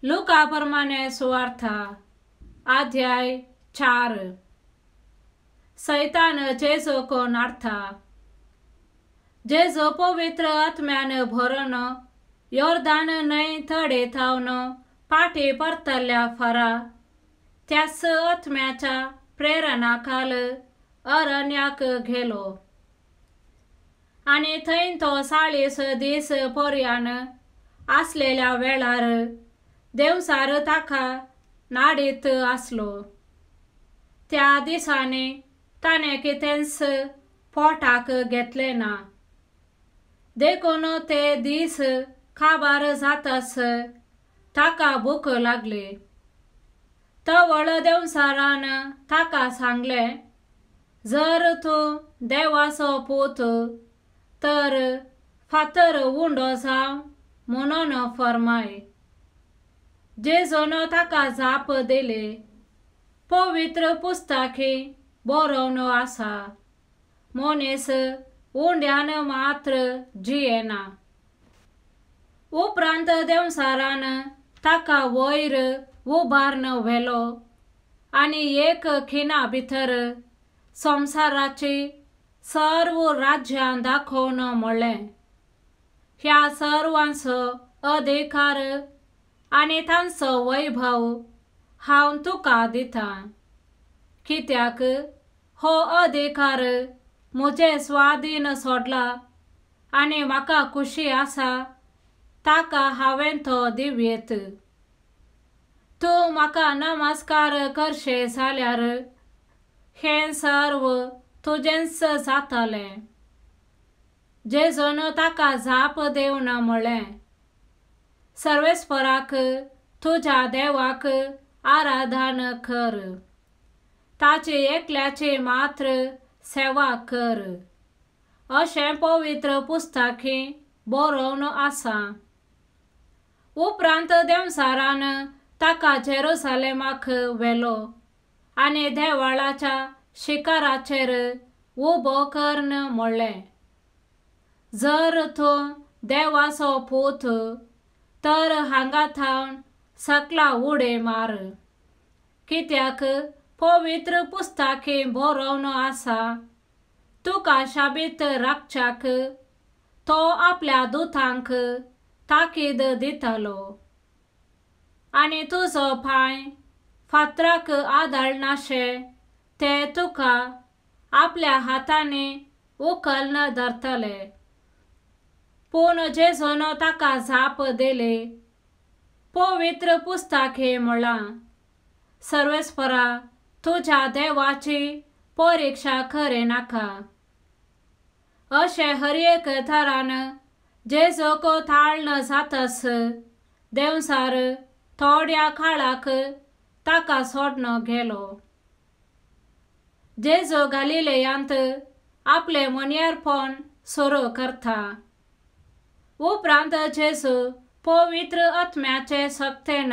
Luca प्रमाणे सुवार्था अध्याय 4। सैतान जेजो को नाडथा। जेजो पवित्र आत्म्यान भरून योर्दान न्हंय थडे थावन पाठी परतल्या फरा त्याच आत्म्याच्या प्रेरणाखाल अरण्याक गेलो आणि थंय तो 40 दीस पर्यान असलेल्या वेळार देवसार ताका नाडीत आसलो। त्या दिसांनी ताणे कितेंच पोटाक घेतले ना। देखून ते दीस काबार जाताच ताका भूक लागली। तवळ देवसारान ताका सांगले, जर तू देवाचो पूत तर फातर उंडो जाव म्हणून फरमाय। जेजून ताका जाप दिली, पवित्र पुस्तकी बरोवन आसा, मनीस उंड्यान मात्र जियेना। उपरांत देवसारान ताका वयर उबारून व्हेलो आनी एक खिणा भितर संसाराची सर्व राज्यां दाखोवन म्हणलें, ह्या सर्वांचो अधिकार आनी तांचो वैभव हांव तुका दिता, कित्याक हो अधिकार म्हजे स्वाधीन सोडला आनी म्हाका खुशी आसा ताका हांवें तो दिवयेत। तूं म्हाका नमस्कार करशे जाल्यार हें सर्व तुजेंच जातलें। जेजून ताका जाप दिवन म्हणलें, सर्वेस्पराक तुज्या देवाक आराधन कर, ताची एकल्याची मात्र सेवा कर, अशें पवित्र पुस्तकी बरोवन आसा। उपरांत देवसारान ताका जेरुसलेमाक व्हेलो आनी देवळाच्या शिखराचेर उबो करन म्हणलें, जर तूं देवाचो पूत तर हांगा थावन सकला उडी मार, कित्याक पवित्र पुस्तकी बरोवन आसा, तुका शाबीत राखच्याक तो आपल्या दुतांक ताकीद दितलो आनी तुजो पांय फातराक आदळनाशे ते तुका आपल्या हातांनी उखलून धरतले। पूण जेजून ताका जाप दिली, पवित्र पुस्तकी म्हणलां, सर्वेस्परा तुज्या देवाची परीक्षा करिनाका। अशें हर एक तरान जेजूक थाळण जाताच देवसार थोड्या काळाक ताका सोडून गेलो। जेजू गलिलेयांत आपले मनियारपण सुरू करता। उपरांत जेजू पवित्र आत्म्याचे शक्तीन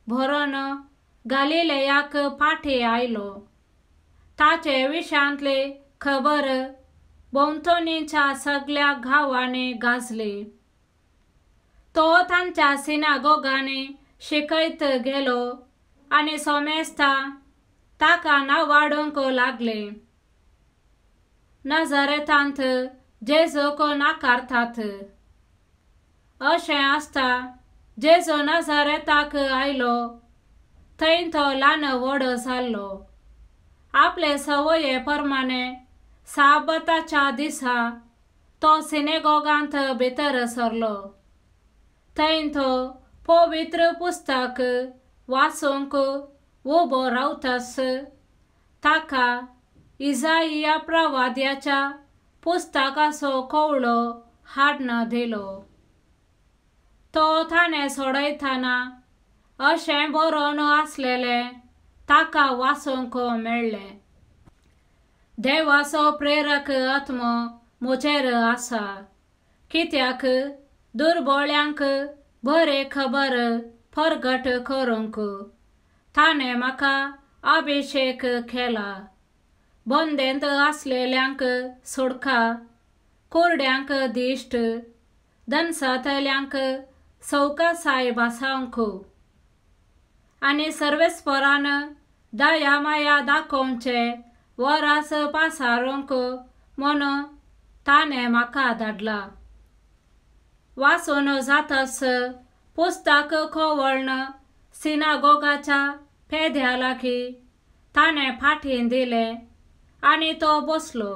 भरून गलिलेयाक फाटी आयलो। ताचे विशयांतली खबर भोंवतणीच्या सगळ्या गांवांनी गाजली। तो तांच्या सिनागोगांनी शिकयत गेलो आनी सोमेस्ता ताका नावाडूंक लागले। नजरेतांत जेजूक नाकारतात। अशें आसता जेजू नजरेताक आयलो, थंय तो ल्हान व्हड जाल्लो। आपले सवये प्रमाणे साबताच्या दिसा तो सिनेगोगांत भितर सरलो। थंय तो पवित्र पुस्तक वाचूंक उबो रावताच ताका इसाइया प्रवाद्याच्या पुस्तकाचो कवळो हाडून दिलो। तो ताणें सोडयतना अशें बरोवन आसलेलें ताका वाचूंक मेळ्ळें, देवाचो प्रेरक आत्मो म्हजेर आसा, कित्याक दुर्बळ्यांक बरी खबर परगट करूंक ताणें म्हाका अभिषेक केला। बंदेंत आसलेल्यांक सुटका, कुरड्यांक दिश्ट, दनसातल्यांक सौकासाय भासांक, आणि सर्वेस्परान दया माया दाखोवचे वरास पासारूंक म्हूण ताणें म्हाका धाडला. वाचून जातास पुस्तक खोवळण सिनागोगाच्या पेद्या लागीं ताणें फाटीं दिलें आनी तो बसलो.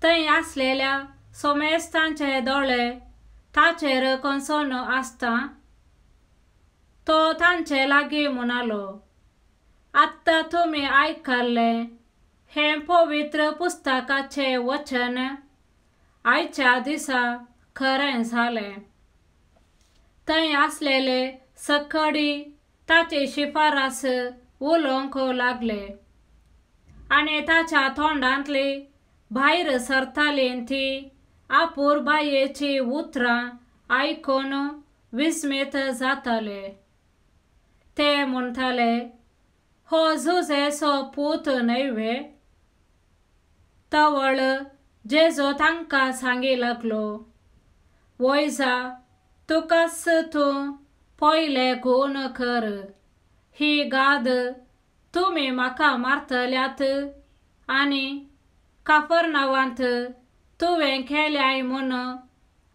थंय आसलेल्या सोमेस्तांचे दोळे ताचेर कंसून आसता तो तांचे लागीं म्हणालो, आत्तां तुमी आयकल्लें हें पवित्र पुस्तकाचें वचन आयच्या दिसा खरें जालें. थंय आसलेले सगळी ताची शिफारस उलोवंक लागले आनी ताच्या तोंडांतली भायर सरतालीं ती आपूर बायेची उतरां आयकून विस्मीत जाताले. ते म्हणटाले, हो जुजेचो पूत न्हय. तवळ जेजू तांकां सांगी लागलो, वय जा, तुकाच तूं पयले गूण कर. ही गाद तुमी म्हाका मारतल्यात आनी कफरनावांत तुवें केल्याय म्हूण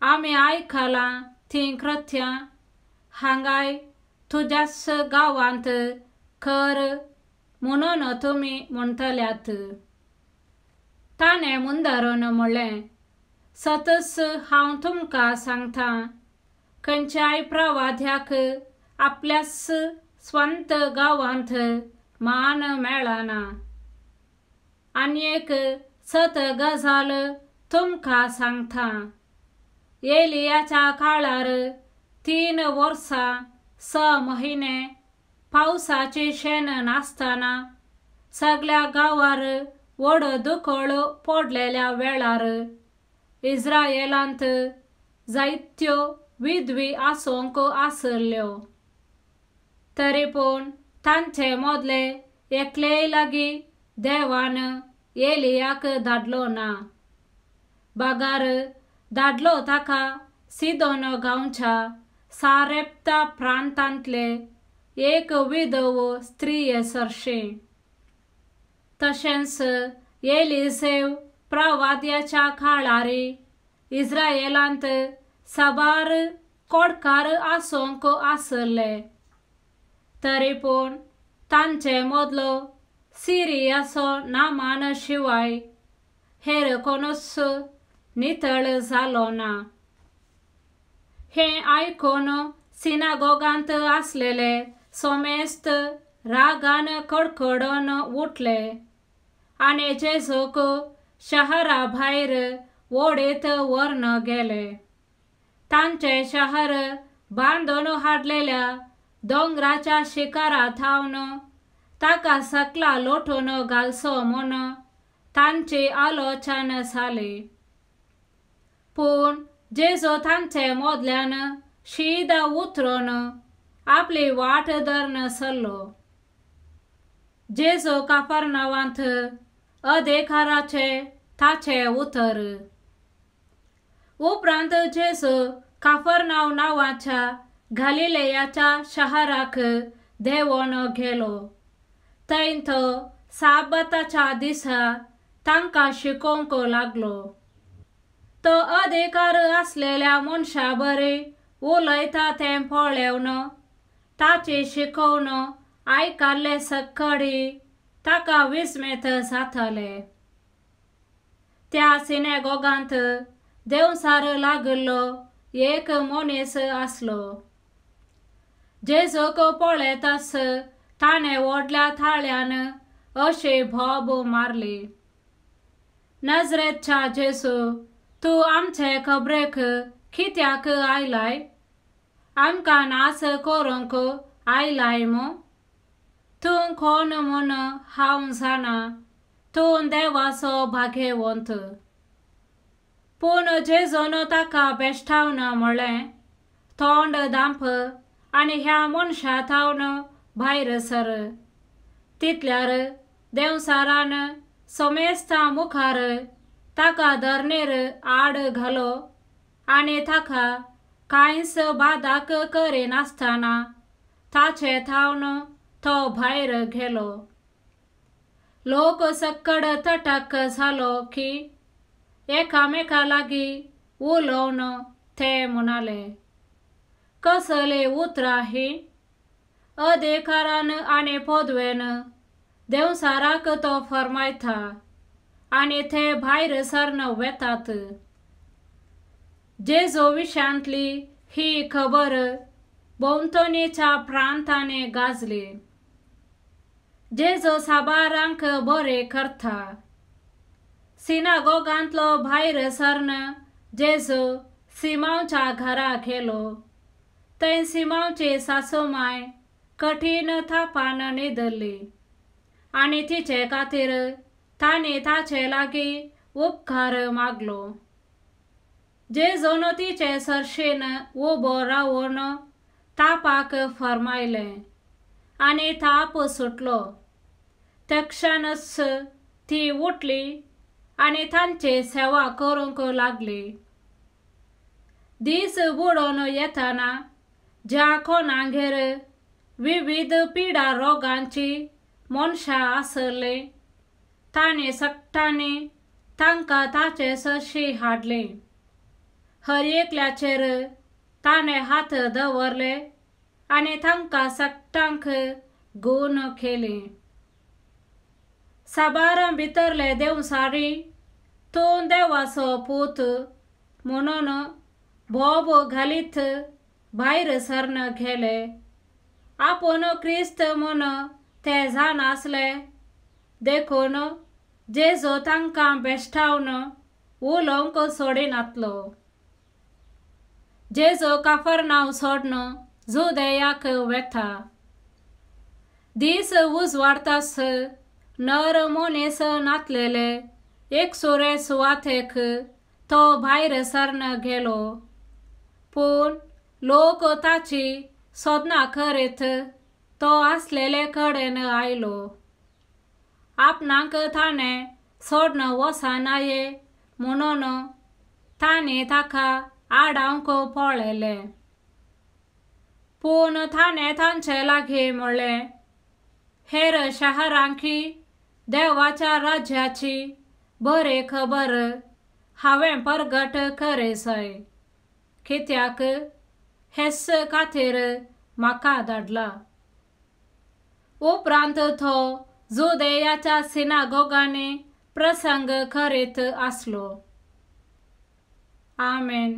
आमी आयकलां तीं कृत्यां हांगाय तुज्याच गांवांत कर म्हणून तुमी म्हणटल्यात. ताणें मुंदारून म्हणलें, सतच हांव तुमकां सांगतां, खंयच्याय प्रवाद्याक आपल्याच स्वंत गांवांत मान मेळना. आनीक सत गजाल तुमकां सांगतां, एलियाच्या काळार 3 वर्सां 6 म्हयने पावसाची शेण नासतना सगळ्या गांवार व्हड दुखळ पडलेल्या वेळार इस्रायेलांत जायत्यो विधवी आसूंक आसल्यो. तरी पूण तांचे मदले एकलेय लागीं देवान एलियाक धाडलो ना. बागार धाडलो ताका सिदोन गांवच्या सारेप्ता प्रांतांतले एक विधव स्त्री सरशी. तशेंच एलिसेव प्रवाद्याच्या काळार इस्रायेलांत साबार कोडकार आसूंक आसले. तरी पूण तांचे मदलो सिरियाचो नामान शिवाय हेर कोणूच नितळ जालो ना. हें आयकून सिनागोगांत आसलेले सोमेस्त रागान कडकडून उठले आनी जेजूक शहरा भायर वोडीत व्हरून गेले. तांचे शहर बांदून हाडलेल्या दोंगराच्या शिखरा थावन ताका सकला लोटून घालचो म्हूण तांची आलोचन जाली. पूण जेजू तांचे मदल्यान शीद उतरून आपली वाट धरून चल्लो. जेजू कफरनावांत अधिकाराचे ताचे उतर. उपरांत जेजू कफरनाव नांवाच्या गलिलेयाच्या शहराक देंवून गेलो. थंय तो साबताच्या दिसा तांकां शिकोवंक लागलो. तो अधिकार आसलेल्या मनशा बरी उलयता तें पळोवन ताची शिकवण आयकल्ले सगळी ताका विस्मीत जाताले. त्या सिनेगोगांत देवसार लागिल्लो एक मनीस आसलो. जेजूक पळयताच ताणें व्हडल्या थाळ्यान अशी भोब मारली, नजरेच्या जेजू, तूं आमचे खबरेक कित्याक आयलाय? आमकां नाच करूंक आयलाय मो? तूं कोण म्हूण हांव जाणा, तूं देवाचो भाग्यवंत. पूण जेजून ताका बेश्टावन म्हणलें, तोंड धांप आनी ह्या मनशा थावन भायर सर. तितल्यार देवसारान सोमेस्तां मुखार ताका धरणेर आड घालो आनी ताका कांयच बादाक करिनासतना ताचे थावन तो भायर गेलो. लोक सक्कड तटक झालो की एकामेका लागी उलोवन ते म्हणाले, कसले उतरा ही? अधिकारान आनी पदवेन देवसाराक तो फरमायता आनी ते भायर सरन वेतात. जेजो विशांतली ही खबर भोंवतणीच्या प्रांतांनी गाजली. जेजो साबारांक बरे करता. सिनागोगांतलो भायर सरन जेजो सिमांवच्या घरा गेलो. थंय सिमांवची सासूमाय कठीण थापान न्हिदली आनी तिचे खातीर तांणी ताचे लागीं उपकार मागलो. जेजोन तिचे सरशीन उबो रावन तापाक फरमायलें आनी ताप सुटलो. ते क्षणच ती उठली आनी तांची सेवा करूंक लागली. दीस बुडोवन येताना ज्या कोणागेर विविध पिडा रोगांची मनशां आसली तांणी सक्तांनी तांकां ताचे सरशी हाडली. हर एकल्याचेर ताणें हात दवरले आनी तांकां सक्तांक गूण केली. साबार भितरले देवसारी तूं देवाचो पूत म्हणून बोब घालीत भायर सरन गेले. आपूण क्रिस्त म्हूण ते जाण आसले देखून जेजो तांकां बेश्टावन उलोवंक सोडिनातलो. जेजो काफरनाव सोडून जुदेयाक वेता. दीस उजवाडतास नर मनीस नातलेले एकसुरे सुवातेक तो भायर सरन गेलो. पूण लोक ताची सोदना करीत तो आसलेले कडेन आयलो. आपणाक ताणें सोडून वचनाये म्हणून तांणी ताका आडावंक पळयलें. पूण ताणें तांचे लागीं म्हणलें, हेर शारांकी देवाच्या राज्याची बरी खबर हांवें परगट करीसय, कित्याक हेच खातीर म्हाका धाडला. उपरांत तो जुदेयाच्या सिनागोगांनी प्रसंग करीत आसलो. आमेन.